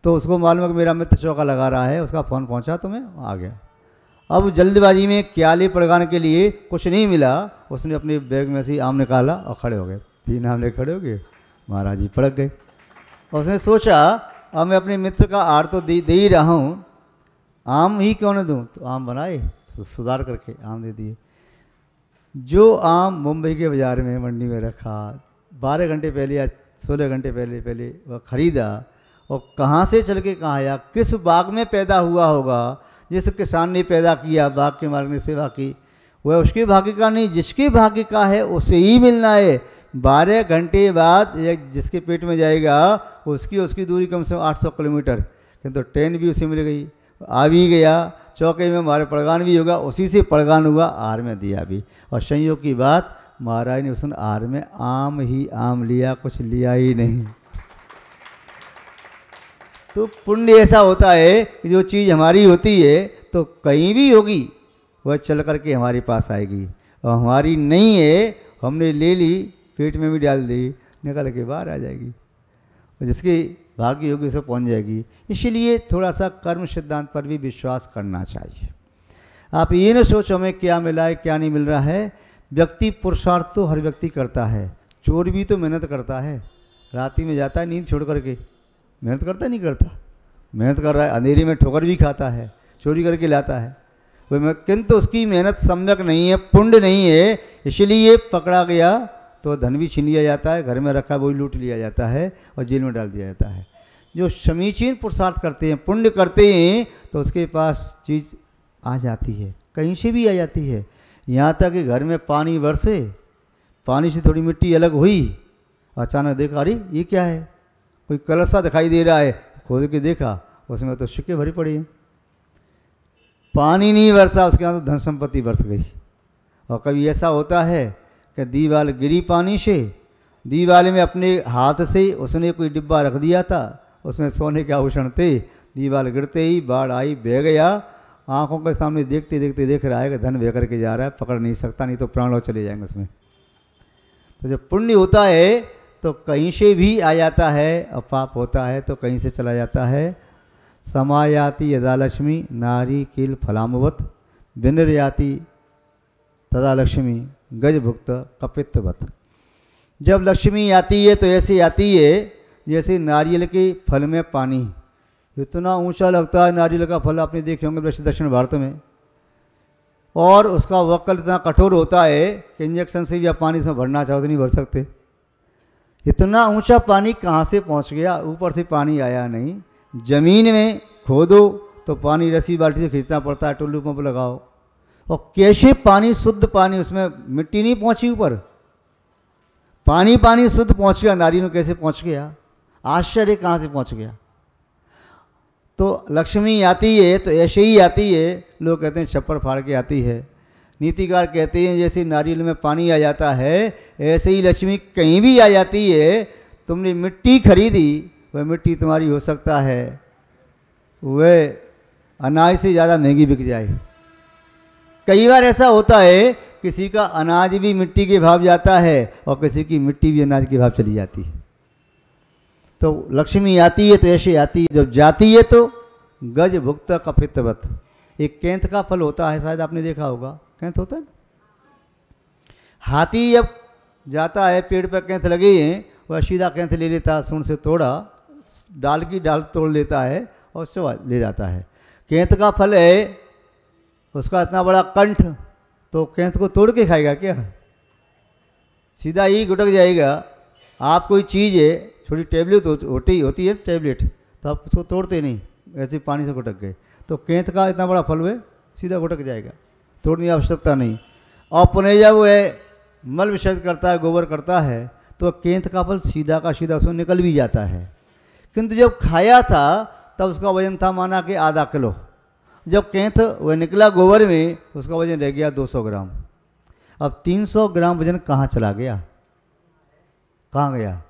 तो उसको मालूम है कि मेरा मित्र चौका लगा रहा है, उसका फ़ोन पहुंचा तो मैं आ गया। अब जल्दबाजी में क्याली पड़गाने के लिए कुछ नहीं मिला, उसने अपने बैग में से आम निकाला और खड़े हो गए। 3 आम ले खड़े हो गए, महाराज जी पड़क गए। और उसने सोचा अब मैं अपने मित्र का आड़ तो दे ही रहा हूँ, आम ही क्यों न दूँ। तो आम बनाए, तो सुधार करके आम दे दिए। जो आम मुंबई के बाज़ार में मंडी में रखा, 12 घंटे पहले या 16 घंटे पहले वह खरीदा, और कहाँ से चल के कहाँ आया, किस बाग में पैदा हुआ होगा, जिस किसान ने पैदा किया, बाग के मालिक ने सेवा की, वह उसके भाग्य का नहीं, जिसके भाग्य का है उसे ही मिलना है। 12 घंटे बाद जिसके पेट में जाएगा उसकी दूरी कम से कम 800 किलोमीटर, किंतु ट्रेन भी उसे मिल गई, आ भी गया, चौके में हमारे पड़गान भी होगा, उसी से पड़गान हुआ, आहार में दिया भी। और संयोग की बात, महाराज ने उस आहार में आम ही आम लिया, कुछ लिया ही नहीं। तो पुण्य ऐसा होता है कि जो चीज़ हमारी होती है तो कहीं भी होगी वह चल करके हमारे पास आएगी, और हमारी नहीं है, हमने ले ली, पेट में भी डाल दी, निकल के बाहर आ जाएगी, और जिसकी भाग्य होगी उसे पहुंच जाएगी। इसीलिए थोड़ा सा कर्म सिद्धांत पर भी विश्वास करना चाहिए। आप ये न सोचो हमें क्या मिला है क्या नहीं मिल रहा है। व्यक्ति पुरुषार्थ तो हर व्यक्ति करता है, चोर भी तो मेहनत करता है, रात में जाता है नींद छोड़ करके, मेहनत करता नहीं करता, मेहनत कर रहा है, अंधेरी में ठोकर भी खाता है, चोरी करके लाता है वह, किंतु उसकी मेहनत सम्यक नहीं है, पुण्य नहीं है, इसलिए पकड़ा गया तो धन भी छीन लिया जाता है, घर में रखा वही लूट लिया जाता है और जेल में डाल दिया जाता है। जो समीचीन पुरुषार्थ करते हैं, पुण्य करते हैं, तो उसके पास चीज़ आ जाती है, कहीं से भी आ जाती है। यहाँ तक कि घर में पानी बरसे, पानी से थोड़ी मिट्टी अलग हुई, अचानक देखा अरे ये क्या है, कोई कलर सा दिखाई दे रहा है, खोद के देखा उसमें तो सिक्के भरी पड़ी हैं। पानी नहीं बरसा, उसके अंदर धन संपत्ति बरस गई। और कभी ऐसा होता है कि दीवार गिरी पानी से, दीवार में अपने हाथ से उसने कोई डिब्बा रख दिया था, उसमें सोने के आभूषण थे, दीवार गिरते ही बाढ़ आई, बह गया, आंखों के सामने देखते देखते देख रहा है कि धन बह करके जा रहा है, पकड़ नहीं सकता, नहीं तो प्राण और चले जाएंगे उसमें। तो जब पुण्य होता है तो कहीं से भी आ जाता है, और पाप होता है तो कहीं से चला जाता है। समायाति यदा लक्ष्मी नारी किल फलामवत, विनिर्याति तदा लक्ष्मी गजभुक्त कपित्ववत। जब लक्ष्मी आती है तो ऐसे आती है जैसे नारियल के फल में पानी, इतना ऊंचा लगता है नारियल का फल, आपने देखे होंगे दक्षिण भारत में, और उसका वक्कल इतना कठोर होता है कि इंजेक्शन से भी आप पानी इसमें भरना चाहो तो नहीं भर सकते। इतना ऊंचा पानी कहाँ से पहुँच गया, ऊपर से पानी आया नहीं, जमीन में खोदो तो पानी रस्सी बाल्टी से खींचना पड़ता है, टुल्लू पंप लगाओ, और कैसे पानी, शुद्ध पानी, उसमें मिट्टी नहीं पहुंची, ऊपर पानी पानी शुद्ध पहुंच गया, नारियल में कैसे पहुंच गया, आश्चर्य कहाँ से पहुंच गया। तो लक्ष्मी आती है तो ऐसे ही आती है, लोग कहते हैं छप्पर फाड़ के आती है, नीतिकार कहते हैं जैसे नारियल में पानी आ जाता है ऐसे ही लक्ष्मी कहीं भी आ जाती है। तुमने मिट्टी खरीदी, वह मिट्टी तुम्हारी हो सकता है वह अनाज से ज़्यादा महंगी बिक जाए। कई बार ऐसा होता है किसी का अनाज भी मिट्टी के भाव जाता है और किसी की मिट्टी भी अनाज के भाव चली जाती है। तो लक्ष्मी आती है तो ऐसे आती है, जब जाती है तो गज भुक्त कपित्ववत। एक कैंथ का फल होता है, शायद आपने देखा होगा, कैंथ होता है। हाथी जब जाता है, पेड़ पर कैंथ लगे हैं, वह सीधा कैंथ ले लेता, सूंड से तोड़ा, डाल की डाल तोड़ लेता है और उससे ले जाता है। कैंथ का फल है, उसका इतना बड़ा कंठ, तो कैंथ को तोड़ के खाएगा क्या, सीधा ही गुटक जाएगा। आप कोई चीज़ है, छोटी टेबलेट होती है टैबलेट, तो आप उसको तोड़ते नहीं, ऐसे पानी से गुटक गए। तो कैंथ का इतना बड़ा फल हुए सीधा गुटक जाएगा, तोड़ने की आवश्यकता नहीं। और पुनः जब वह मल विसर्जन करता है, गोबर करता है, तो कैंथ का फल सीधा का सीधा उसमें निकल भी जाता है। किंतु जब खाया था तब उसका वजन था माना कि आधा किलो, जब कैंथ वह निकला गोबर में उसका वजन रह गया 200 ग्राम। अब 300 ग्राम वजन कहाँ चला गया, कहाँ गया,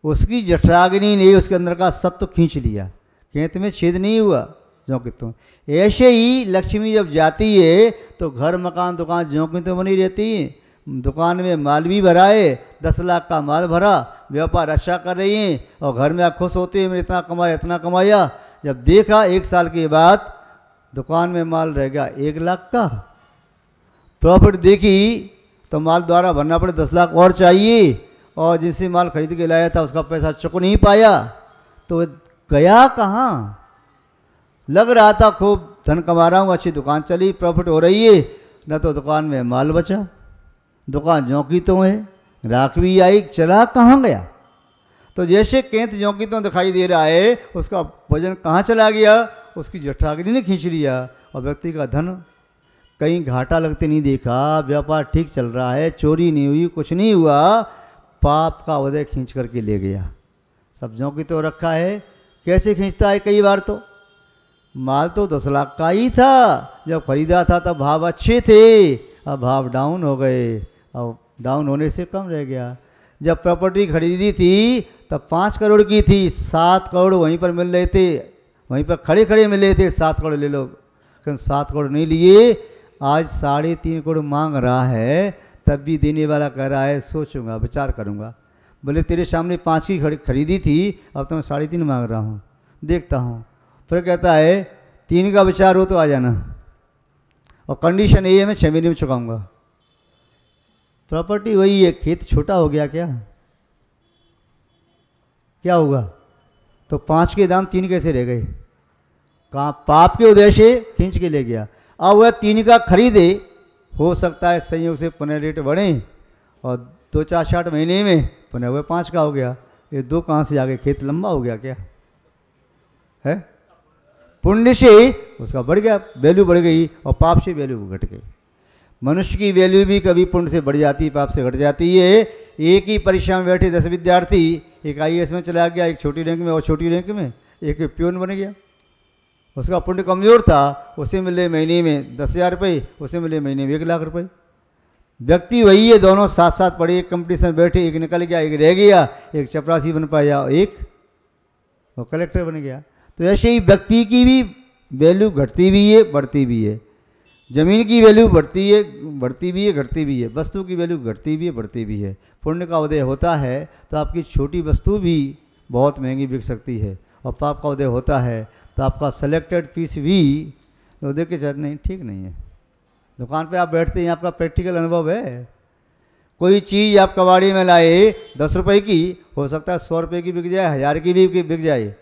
उसकी जठराग्नि ने उसके अंदर का सत्व खींच लिया, कैंथ में छेद नहीं हुआ ज्यों कि तुम। ऐसे ही लक्ष्मी जब जाती है तो घर मकान दुकान ज्यों कि तो बनी रहती है, दुकान में माल भी भरा है 10 लाख का माल भरा, व्यापार अच्छा कर रही हैं और घर में आप खुश होते हैं मैंने इतना कमाया इतना कमाया। जब देखा 1 साल के बाद दुकान में माल रह गया 1 लाख का, प्रॉफिट देखी तो माल द्वारा भरना पड़े 10 लाख और चाहिए, और जिससे माल खरीद के लाया था उसका पैसा चुक नहीं पाया, तो गया कहाँ। लग रहा था खूब धन कमा रहा हूँ, अच्छी दुकान चली, प्रॉफिट हो रही है, न तो दुकान में माल बचा, दुकान झोंकी तो है, ग्राहक भी आई, चला कहाँ गया। तो जैसे केंत झोंकी तो दिखाई दे रहा है, उसका वजन कहाँ चला गया, उसकी जठाग्नि ने खींच लिया और व्यक्ति का धन कहीं घाटा लगते नहीं देखा, व्यापार ठीक चल रहा है, चोरी नहीं हुई, कुछ नहीं हुआ, पाप का उदय खींच करके ले गया। सब झोंकी तो रखा है, कैसे खींचता है, कई बार तो माल तो 10 लाख का ही था, जब खरीदा था तब भाव अच्छे थे, अब भाव डाउन हो गए, अब डाउन होने से कम रह गया। जब प्रॉपर्टी खरीदी थी तब 5 करोड़ की थी, 7 करोड़ वहीं पर मिल रहे थे, वहीं पर खड़े खड़े मिल रहे थे, 7 करोड़ ले लो, लेकिन 7 करोड़ नहीं लिए, आज 3.5 करोड़ मांग रहा है, तब भी देने वाला कह रहा है सोचूंगा विचार करूंगा। बोले तेरे सामने 5 की खरीदी थी, अब तो मैं 3.5 मांग रहा हूँ, देखता हूँ। फिर कहता है 3 का विचार हो तो आ जाना, और कंडीशन ये है मैं 6 महीने में चुकाऊंगा। प्रॉपर्टी वही है, खेत छोटा हो गया क्या होगा। तो 5 के दाम 3 कैसे रह गए, कहाँ पाप के उदय से खींच के ले गया। अब वह 3 का खरीदे, हो सकता है संयोग से पुनः रेट बढ़े और 2-4-6 महीने में पुनः वह 5 का हो गया, ये 2 कहाँ से आ गए, खेत लंबा हो गया क्या है। पुण्य से उसका बढ़ गया, वैल्यू बढ़ गई, और पाप से वैल्यू घट गई। मनुष्य की वैल्यू भी कभी पुण्य से बढ़ जाती है, पाप से घट जाती है। एक ही परीक्षा में बैठे 10 विद्यार्थी, एक IAS में चला गया, एक छोटी रैंक में और छोटी रैंक में, एक प्यून बन गया। उसका पुण्य कमज़ोर था, उसे मिले महीने में 10,000 रुपये, उसे मिले महीने में 1 लाख रुपये। व्यक्ति वही है, दोनों साथ साथ पढ़े, एक कंपटीशन में बैठे, एक निकल गया, एक रह गया, एक चपरासी बन पाया, एक वो कलेक्टर बन गया। तो ऐसे ही व्यक्ति की भी वैल्यू घटती भी है, बढ़ती भी है। जमीन की वैल्यू बढ़ती भी है, घटती भी है। वस्तु की वैल्यू घटती भी है, बढ़ती भी है। पुण्य का उदय होता है तो आपकी छोटी वस्तु भी बहुत महंगी बिक सकती है, और पाप का उदय होता है तो आपका सेलेक्टेड पीस भी उदय के चरण नहीं, ठीक नहीं है। दुकान पे आप बैठते हैं, आपका प्रैक्टिकल अनुभव है। कोई चीज़ आप कबाड़ी में लाए 10 रुपये की, हो सकता है 100 रुपये की बिक जाए, 1000 की भी बिक जाए।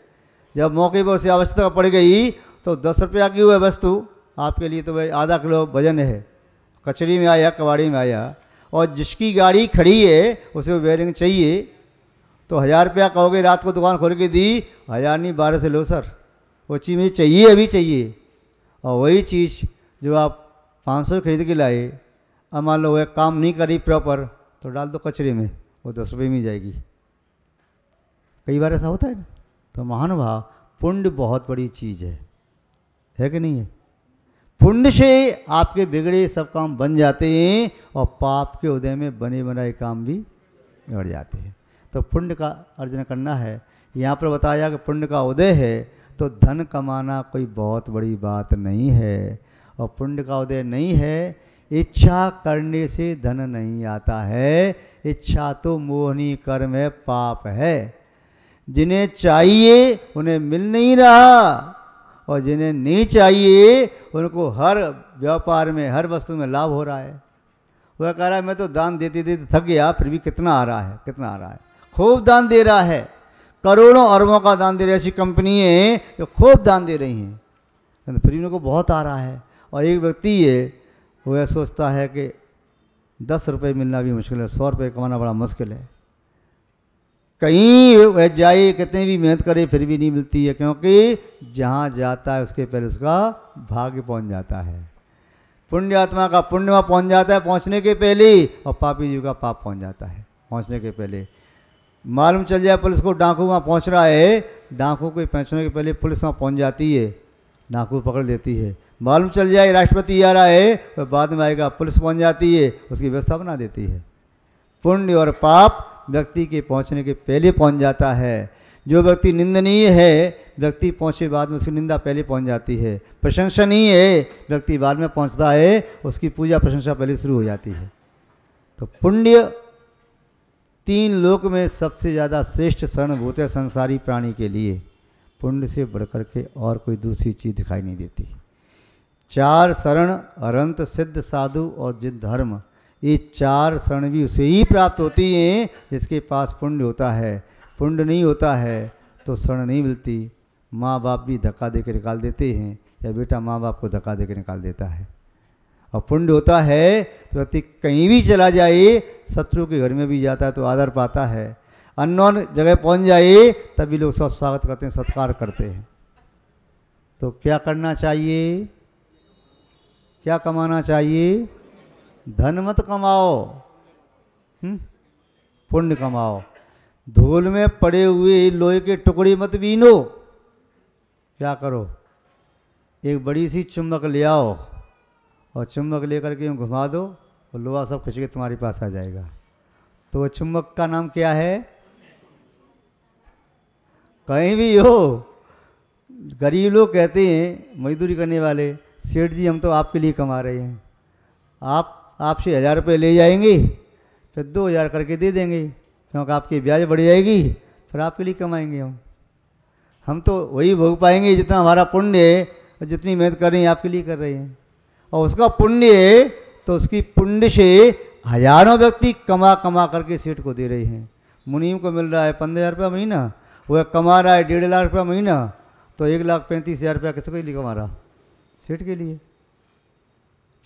जब मौके पर उसे आवश्यकता पड़ गई तो 10 रुपया की हुआ वस्तु आपके लिए तो भाई आधा किलो वजन है, कचरी में आया, कबाड़ी में आया, और जिसकी गाड़ी खड़ी है उसे बेयरिंग चाहिए, तो 1000 रुपया कहोगे, रात को दुकान खोल के दी, 1000 नहीं 12 से लो सर, वो चीज़ मुझे चाहिए, अभी चाहिए। और वही चीज़ जो आप 500 खरीद के लाए, अब मान लो वह काम नहीं करी प्रॉपर, तो डाल दो कचरे में, वो 10 रुपये में ही जाएगी। कई बार ऐसा होता है ना। तो महानुभाव, पुण्य बहुत बड़ी चीज़ है कि नहीं है। पुण्य से आपके बिगड़े सब काम बन जाते हैं, और पाप के उदय में बने बनाए काम भी बढ़ जाते हैं। तो पुण्य का अर्जन करना है। यहाँ पर बताया कि पुण्य का उदय है तो धन कमाना कोई बहुत बड़ी बात नहीं है, और पुण्य का उदय नहीं है, इच्छा करने से धन नहीं आता है। इच्छा तो मोहनी कर्म है, पाप है। जिन्हें चाहिए उन्हें मिल नहीं रहा, और जिन्हें नहीं चाहिए उनको हर व्यापार में, हर वस्तु में लाभ हो रहा है। वह कह रहा है मैं तो दान देते देते थक गया, फिर भी कितना आ रहा है, कितना आ रहा है। खूब दान दे रहा है, करोड़ों अरबों का दान दे रही है। ऐसी कंपनी है जो खूब दान दे रही हैं, फिर भी उनको बहुत आ रहा है। और एक व्यक्ति है वह सोचता है कि 10 रुपये मिलना भी मुश्किल है, 100 रुपये कमाना बड़ा मुश्किल है। कहीं वह जाए, कितनी भी मेहनत करे, फिर भी नहीं मिलती है, क्योंकि जहाँ जाता है उसके पहले उसका भाग्य पहुँच जाता है। पुण्य आत्मा का पुण्य वहाँ पहुँच जाता है पहुँचने के पहले, और पापी जीव का पाप पहुँच जाता है पहुँचने के पहले। मालूम चल जाए पुलिस को डाकू वहाँ पहुँच रहा है, डाकू को पहुँचने के पहले पुलिस वहाँ पहुँच जाती है, डाकू पकड़ लेती है। मालूम चल जाए राष्ट्रपति आ रहा है, वह बाद में आएगा, पुलिस पहुँच जाती है, उसकी व्यवस्था बना देती है। पुण्य और पाप व्यक्ति के पहुंचने के पहले पहुंच जाता है। जो व्यक्ति निंदनीय है, व्यक्ति पहुंचे बाद में उसकी निंदा पहले पहुंच जाती है। प्रशंसनीय है, व्यक्ति बाद में पहुंचता है, उसकी पूजा प्रशंसा पहले शुरू हो जाती है। तो पुण्य तीन लोक में सबसे ज़्यादा श्रेष्ठ शरण भूत है संसारी प्राणी के लिए। पुण्य से बढ़कर के और कोई दूसरी चीज़ दिखाई नहीं देती। चार शरण अरंत सिद्ध साधु और जिद धर्म, ये चार शरण भी उसे ही प्राप्त होती हैं जिसके पास पुण्य होता है। पुण्य नहीं होता है तो शरण नहीं मिलती। माँ बाप भी धक्का दे के निकाल देते हैं, या बेटा माँ बाप को धक्का दे के निकाल देता है। और पुण्य होता है तो व्यक्ति कहीं भी चला जाए, शत्रु के घर में भी जाता है तो आदर पाता है। अननोन जगह पहुंच जाए तभी लोग सब स्वागत करते हैं, सत्कार करते हैं। तो क्या करना चाहिए, क्या कमाना चाहिए? धन मत कमाओ, पुण्य कमाओ। धूल में पड़े हुए लोहे के टुकड़े मत बीनो। क्या करो, एक बड़ी सी चुम्बक ले आओ और चुम्बक लेकर के घुमा दो और लोहा सब खींच के तुम्हारे पास आ जाएगा। तो वह चुम्बक का नाम क्या है? कहीं भी हो, गरीब लोग कहते हैं मजदूरी करने वाले, सेठ जी हम तो आपके लिए कमा रहे हैं, आपसे 1000 रुपये ले जाएंगे, फिर 2000 करके दे देंगे, क्योंकि आपकी ब्याज बढ़ जाएगी, फिर आपके लिए कमाएंगे हम तो वही भोग पाएंगे जितना हमारा पुण्य है और जितनी मेहनत कर रहे हैं आपके लिए कर रहे हैं। और उसका पुण्य है तो उसकी पुण्य से हजारों व्यक्ति कमा कमा करके सेठ को दे रहे हैं। मुनीम को मिल रहा है 15,000 रुपया महीना, वह कमा रहा है 1.5 लाख रुपया महीना, तो 1,35,000 रुपया किसके लिए कमा रहा? सेठ के लिए।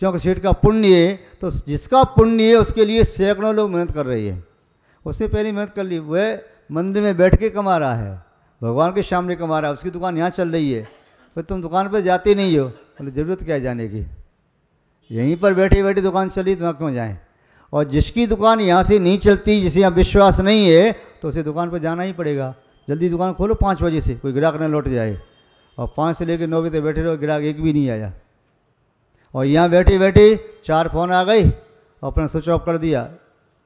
क्योंकि सेठ का पुण्य है, तो जिसका पुण्य है उसके लिए सैकड़ों लोग मेहनत कर रही है। उससे पहले मेहनत कर ली, वह मंदिर में बैठ के कमा रहा है, भगवान के सामने कमा रहा है, उसकी दुकान यहाँ चल रही है, फिर तुम दुकान पर जाते नहीं हो, बोले ज़रूरत क्या है जाने की, यहीं पर बैठे बैठे दुकान चली तो वहाँ क्यों जाएँ। और जिसकी दुकान यहाँ से नहीं चलती, जिसे यहाँ विश्वास नहीं है, तो उसे दुकान पर जाना ही पड़ेगा। जल्दी दुकान खोलो 5 बजे से, कोई ग्राहक न लौट जाए, और 5 से लेकर 9 बजे तक बैठे रहो, ग्राहक एक भी नहीं आया। और यहाँ बैठे बैठे 4 फ़ोन आ गए और अपना स्विच ऑफ कर दिया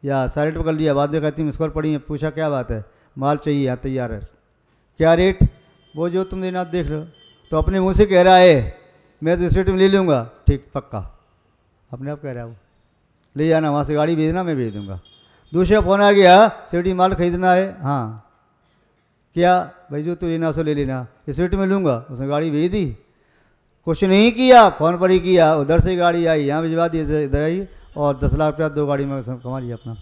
या साइलेंट पर कर लिया। बाद में कहती मिस कॉल पड़ी है, पूछा क्या बात है, माल चाहिए यहाँ तैयार है, क्या रेट, वो जो तुम देना देख लो। तो अपने मुँह से कह रहा है मैं तो इस रेट में ले लूँगा, ठीक पक्का, अपने आप कह रहा है वो, ले जाना वहाँ से गाड़ी भेजना, मैं भेज दूँगा। दूसरा फ़ोन आ गया, सेठी माल खरीदना है, हाँ क्या भाई, जो तू लेना सो ले लेना, इस रेट में लूँगा। उसने गाड़ी भेज दी, कुछ नहीं किया, फ़ोन पर ही किया, उधर से गाड़ी आई, यहाँ भिजवा दी, इधर आई, और 10 लाख रुपया 2 गाड़ी में कमा लिया अपना।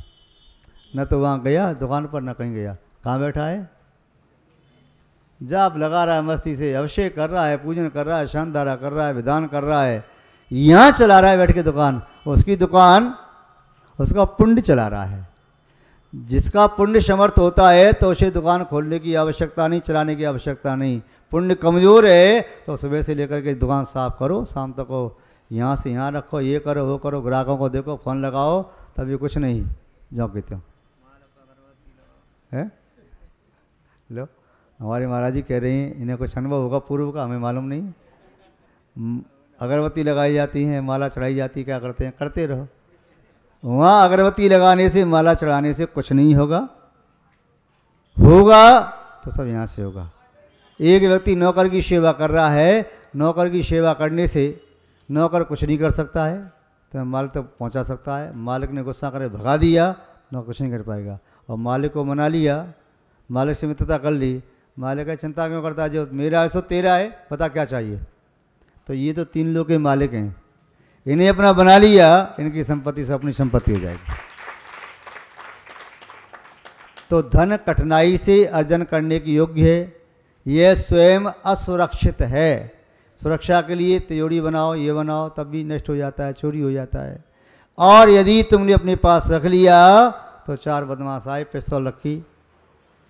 न तो वहाँ गया दुकान पर, न कहीं गया, कहाँ बैठा है, जाप लगा रहा है मस्ती से, अभिषेक कर रहा है, पूजन कर रहा है, शांतारा कर रहा है, विधान कर रहा है, यहाँ चला रहा है बैठ के दुकान, उसकी दुकान उसका पुण्य चला रहा है। जिसका पुण्य समर्थ होता है तो उसे दुकान खोलने की आवश्यकता नहीं, चलाने की आवश्यकता नहीं। पुण्य कमज़ोर है तो सुबह से लेकर के दुकान साफ करो, शाम तक को यहाँ से यहाँ रखो, ये करो वो करो, ग्राहकों को देखो, फ़ोन लगाओ, तभी कुछ नहीं जो कहते हो है। लो हमारे महाराज जी कह रहे हैं, इन्हें कुछ अनुभव होगा पूर्व का, हमें मालूम नहीं। अगरबत्ती लगाई जाती है, माला चढ़ाई जाती है, क्या करते हैं, करते रहो। वहाँ अगरबत्ती लगाने से, माला चढ़ाने से कुछ नहीं होगा, होगा तो सब यहाँ से होगा। एक व्यक्ति नौकर की सेवा कर रहा है, नौकर की सेवा करने से नौकर कुछ नहीं कर सकता है, तो मालिक तक पहुँचा सकता है। मालिक ने गुस्सा करे भगा दिया, नौकर कुछ नहीं कर पाएगा। और मालिक को मना लिया, मालिक से मित्रता कर ली, मालिक का चिंता क्यों करता है, जो मेरा है सो तेरा है, पता क्या चाहिए। तो ये तो 3 लोग के मालिक हैं, इन्हें अपना बना लिया, इनकी संपत्ति से अपनी संपत्ति हो जाएगी। तो धन कठिनाई से अर्जन करने की योग्य है, यह स्वयं असुरक्षित है। सुरक्षा के लिए तिजोरी बनाओ, ये बनाओ, तब भी नष्ट हो जाता है, चोरी हो जाता है। और यदि तुमने अपने पास रख लिया तो 4 बदमाश आए, पिस्तौल रखी,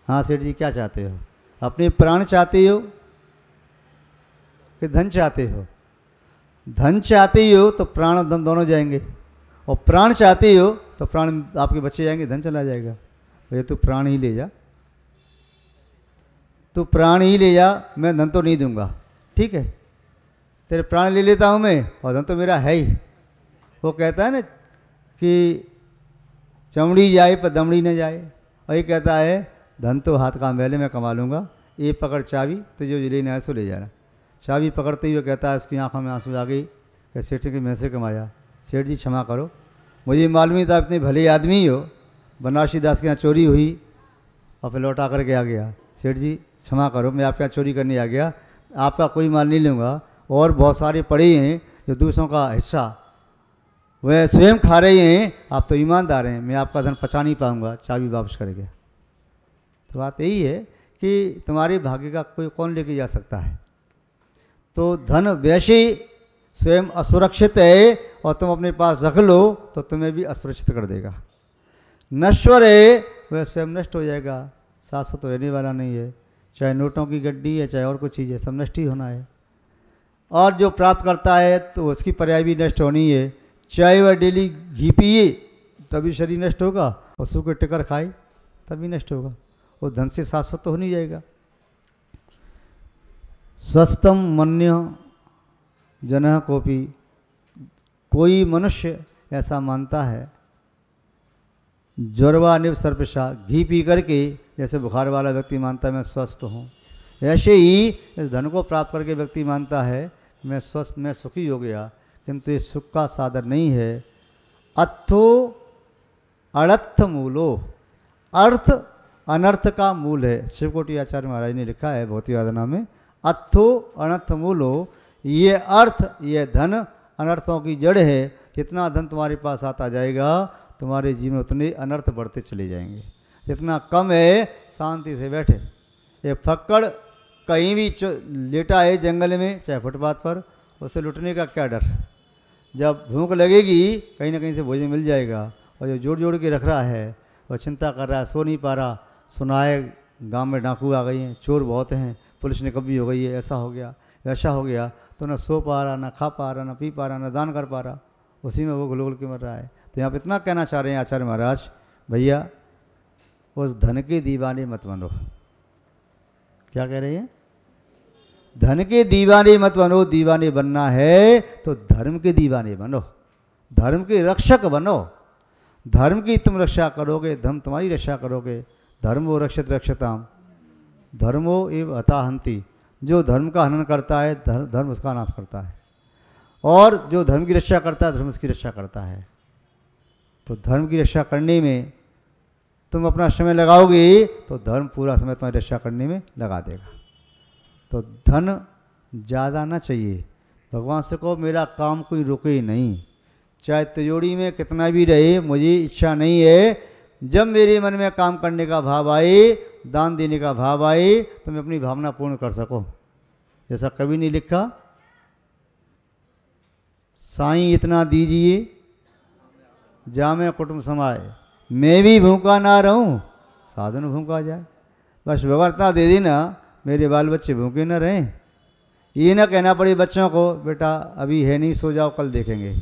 हाँ सेठ जी क्या चाहते हो, अपने प्राण चाहते हो कि धन चाहते हो? धन चाहते हो तो प्राण धन दोनों जाएंगे, और प्राण चाहते हो तो प्राण आपके बच्चे जाएंगे, धन चला जाएगा। भैया तू प्राण ही ले जा, तू प्राण ही ले जा, मैं धन तो नहीं दूंगा, ठीक है, तेरे प्राण ले लेता हूँ मैं, और धन तो मेरा है ही। वो कहता है ना कि चमड़ी जाए पर दमड़ी न जाए, और ये कहता है धन तो हाथ का मैले मैं कमा लूँगा, ये पकड़ चाबी, तो जो लेना है सो ले जाना। चाबी पकड़ते हुए कहता है, उसकी आंखों में आंसू आ गई कि सेठ के मैं से कमाया, सेठ जी क्षमा करो, मुझे मालूम ही था इतने भले आदमी हो, बनारसी दास के यहाँ चोरी हुई और फिर लौटा करके आ गया, सेठ जी क्षमा करो मैं आपके यहाँ चोरी करने आ गया, आपका कोई माल नहीं लूँगा, और बहुत सारे पड़े हैं जो दूसरों का हिस्सा वह स्वयं खा रहे हैं, आप तो ईमानदार हैं, मैं आपका धन पचा नहीं पाऊँगा, चाबी वापस कर गया। तो बात यही है कि तुम्हारे भाग्य का कोई कौन लेके जा सकता है। तो धन वैसे स्वयं असुरक्षित है और तुम अपने पास रख लो तो तुम्हें भी असुरक्षित कर देगा। नश्वर है वह स्वयं नष्ट हो जाएगा, शाश्वत तो रहने वाला नहीं है, चाहे नोटों की गड्डी है चाहे और कुछ चीज़ है, सब नष्ट ही होना है। और जो प्राप्त करता है तो उसकी पर्याय भी नष्ट होनी है, चाहे वह डेली घी पिए तभी शरीर नष्ट होगा और सूखे टिकर खाए तभी नष्ट होगा, वो धन से शाश्वत तो हो नहीं जाएगा। स्वस्थम मन्य जन कोपी, कोई मनुष्य ऐसा मानता है ज्वरवा निव सर्पशा, घी पी करके जैसे बुखार वाला व्यक्ति मानता है मैं स्वस्थ हूँ, ऐसे ही इस धन को प्राप्त करके व्यक्ति मानता है मैं स्वस्थ मैं सुखी हो गया, किंतु ये सुख का साधन नहीं है। अर्थो अनर्थ मूलो, अर्थ अनर्थ का मूल है। शिवकोटि आचार्य महाराज ने लिखा है भौतिक वादना में, अर्थो अनर्थ मूलो, ये अर्थ ये धन अनर्थों की जड़ है। जितना धन तुम्हारे पास आता जाएगा तुम्हारे जीवन में उतने अनर्थ बढ़ते चले जाएंगे। जितना कम है शांति से बैठे, ये फक्कड़ कहीं भी लेटा है जंगल में चाहे फुटपाथ पर, उसे लुटने का क्या डर। जब भूख लगेगी कहीं ना कहीं से भोजन मिल जाएगा, और जो जोड़ जोड़ के रख रहा है वह चिंता कर रहा है, सो नहीं पा रहा, सुना है गाँव में डाकू आ गई हैं, चोर बहुत हैं, पुलिस ने कभी हो गई है, ऐसा हो गया वैसा हो गया, तो ना सो पा रहा, ना खा पा रहा, ना पी पा रहा, ना दान कर पा रहा, उसी में वो घुल घुल के मर रहा है। तो यहाँ पर इतना कहना चाह रहे हैं आचार्य महाराज, भैया उस धन के दीवाने मत बनो। क्या कह रहे हैं? धन के दीवाने मत बनो, दीवाने बनना है तो धर्म के दीवाने बनो, धर्म के रक्षक बनो। धर्म की तुम रक्षा करोगे, धर्म तुम्हारी रक्षा करोगे। धर्मो रक्षित रक्षताम, धर्मो एव हता हंति, जो धर्म का हनन करता है धर्म उसका नाश करता है, और जो धर्म की रक्षा करता है धर्म उसकी रक्षा करता है। तो धर्म की रक्षा करने में तुम अपना समय लगाओगे तो धर्म पूरा समय तुम्हारी रक्षा करने में लगा देगा। तो धन ज़्यादा ना चाहिए, भगवान से कहो मेरा काम कोई रुके ही नहीं, चाहे तिजोरी में कितना भी रहे, मुझे इच्छा नहीं है, जब मेरे मन में काम करने का भाव आए, दान देने का भाव आए, तो मैं अपनी भावना पूर्ण कर सकूं। जैसा कवि ने लिखा, साईं इतना दीजिए जामे कुटुंब समाए, मैं भी भूखा ना रहूं साधन भूखा जाए। बस भगवान इतना दे देना मेरे बाल बच्चे भूखे न रहें। ये ना कहना पड़े बच्चों को बेटा अभी है नहीं, सो जाओ कल देखेंगे।